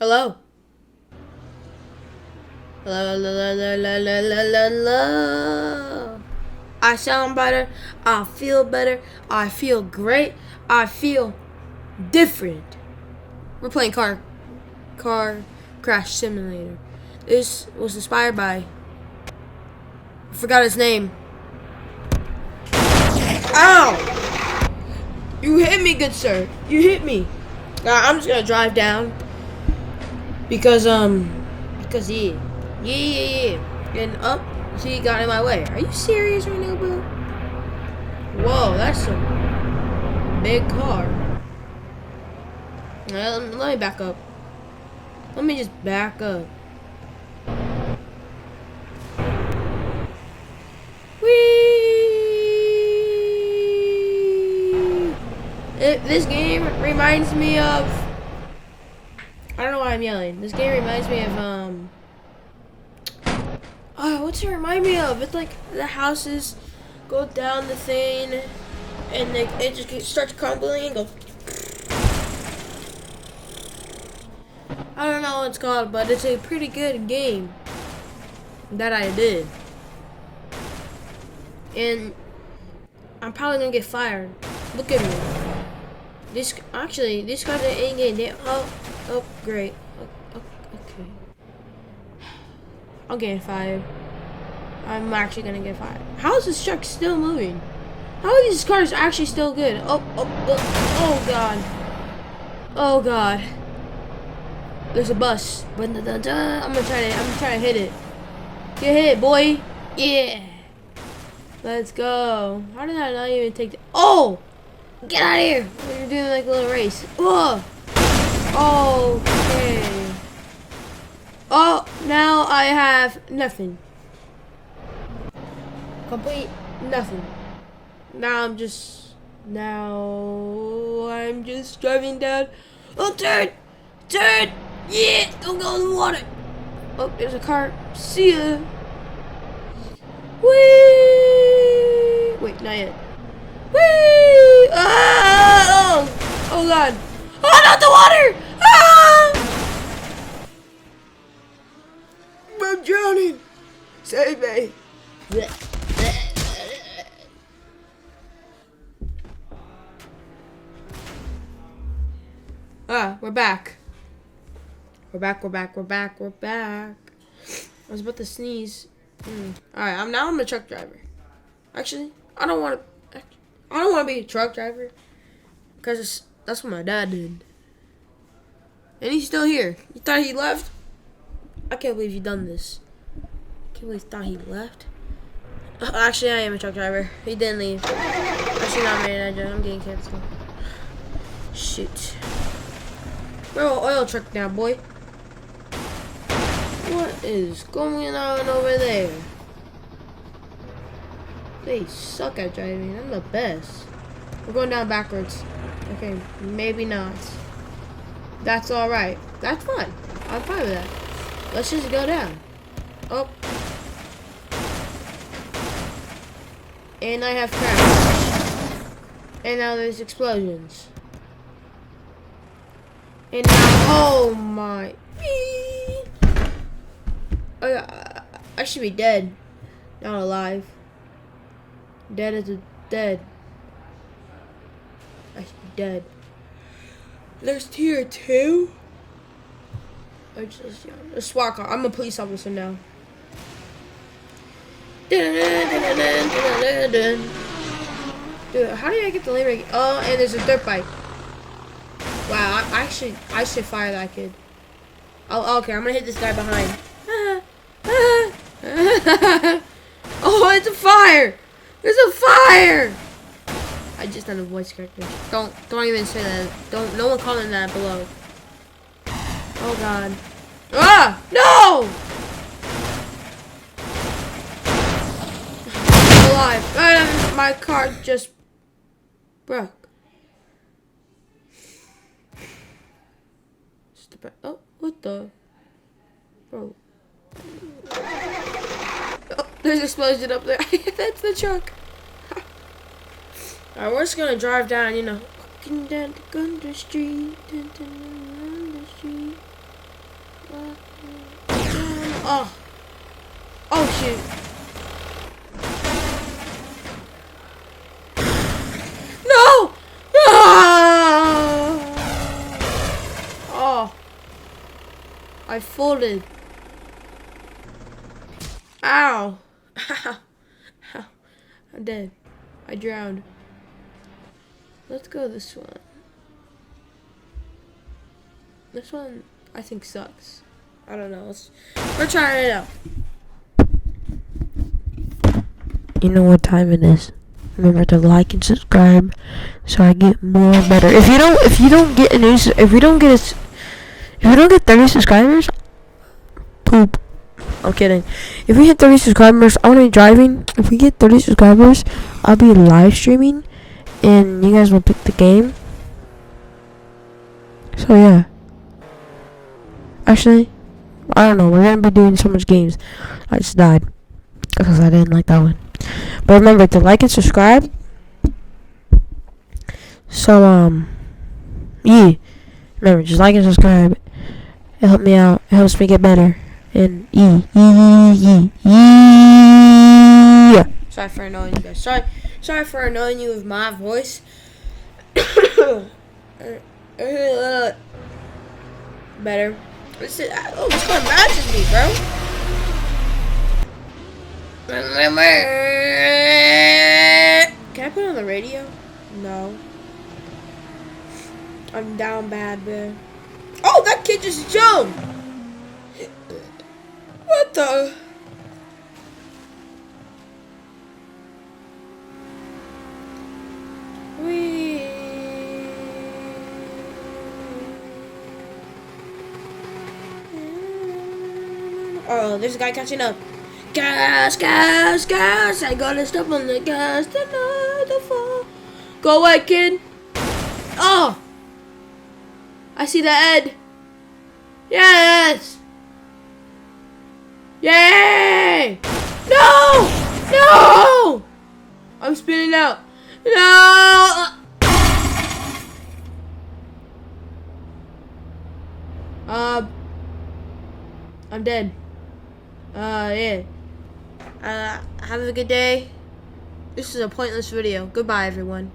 Hello? Hello, hello, hello, hello, hello, hello. I sound better. I feel better. I feel great. I feel different. We're playing car crash simulator. This was inspired by I forgot his name. Ow! You hit me, good sir. You hit me. I'm just gonna drive down because yeah. And up, she got in my way. Are you serious right now, bro? Whoa, that's a big car. Let me back up. Let me just back up. Whee! This game reminds me of. I don't know why I'm yelling. This game reminds me of Oh, what's it remind me of? It's like the houses go down the thing, and like it just starts crumbling and goes. I don't know what it's called, but it's a pretty good game that I did. And I'm probably gonna get fired. Look at me. This guys are in game. Oh, great. Okay. I'm getting fired. I'm actually gonna get fired. How is this truck still moving? How are these cars actually still good? Oh god. Oh god. There's a bus. I'm gonna try to hit it. Get hit, boy. Yeah. Let's go. How did I not even take the Oh! Get out of here! You're doing like a little race. Ugh. Okay. Oh, now I have nothing. Complete nothing. Now I'm just driving down. Oh, turn! Yeah, don't go in the water. Oh, there's a car. See ya. Whee! Wait, not yet. Whee! Ah! Oh god. Oh, not the water! Ah! I'm drowning. Save me. We're back. We're back. I was about to sneeze. Alright, I'm a truck driver. Actually, I don't want to be a truck driver because that's what my dad did. And he's still here. You thought he left? I can't believe you done this. I can't believe you thought he left. Actually, I am a truck driver. He didn't leave. Actually, not manager. I'm getting canceled. Shoot. We're an oil truck now, boy. What is going on over there? They suck at driving. I'm the best. We're going down backwards. Okay, maybe not. That's alright. That's fine. I'm fine with that. Let's just go down. Oh. And I have crashed. And now there's explosions. And now, oh my. I should be dead. Not alive. Dead as a dead. I should be dead. There's tier 2. A SWAT car. I'm a police officer now. Dude, how did I get the lane break? Oh, and there's a dirt bike. Wow, I should fire that kid. Oh, okay, I'm gonna hit this guy behind. Oh, it's a fire! There's a fire! I just done a voice character. Don't even say that. No one comment that below. Oh god. Ah! No! I'm alive. My car just broke. Oh, what the? Bro. Oh, there's an explosion up there. That's the truck. Alright, we're just gonna drive down, walking down the Gundra Street. Dun, dun, dun, the street. Oh. Oh, shoot. No! Ah! Oh. I folded. Ow. I'm dead. I drowned. Let's go this one. This one, I think, sucks. I don't know. We're trying it out. You know what time it is. Remember to like and subscribe so I get more better. If we don't get 30 subscribers, poop. I'm kidding. If we hit 30 subscribers, I want to be driving. If we get 30 subscribers, I'll be live streaming, and you guys will pick the game. So yeah. Actually, I don't know. We're gonna be doing so much games. I just died because I didn't like that one. But remember to like and subscribe. So yeah. Remember, just like and subscribe. It helps me out. It helps me get better. And yeah. Sorry for annoying you guys. Sorry for annoying you with my voice. Better. This one matches me, bro. Can I put it on the radio? No. I'm down bad, man. Oh, that kid just jumped. What the? Oh, there's a guy catching up. Gas, gas, gas. I gotta step on the gas tonight to fall. Go away, kid. Oh! I see the head. Yes! Yay! No! No! I'm spinning out. No! I'm dead. Yeah. Have a good day. This is a pointless video. Goodbye, everyone.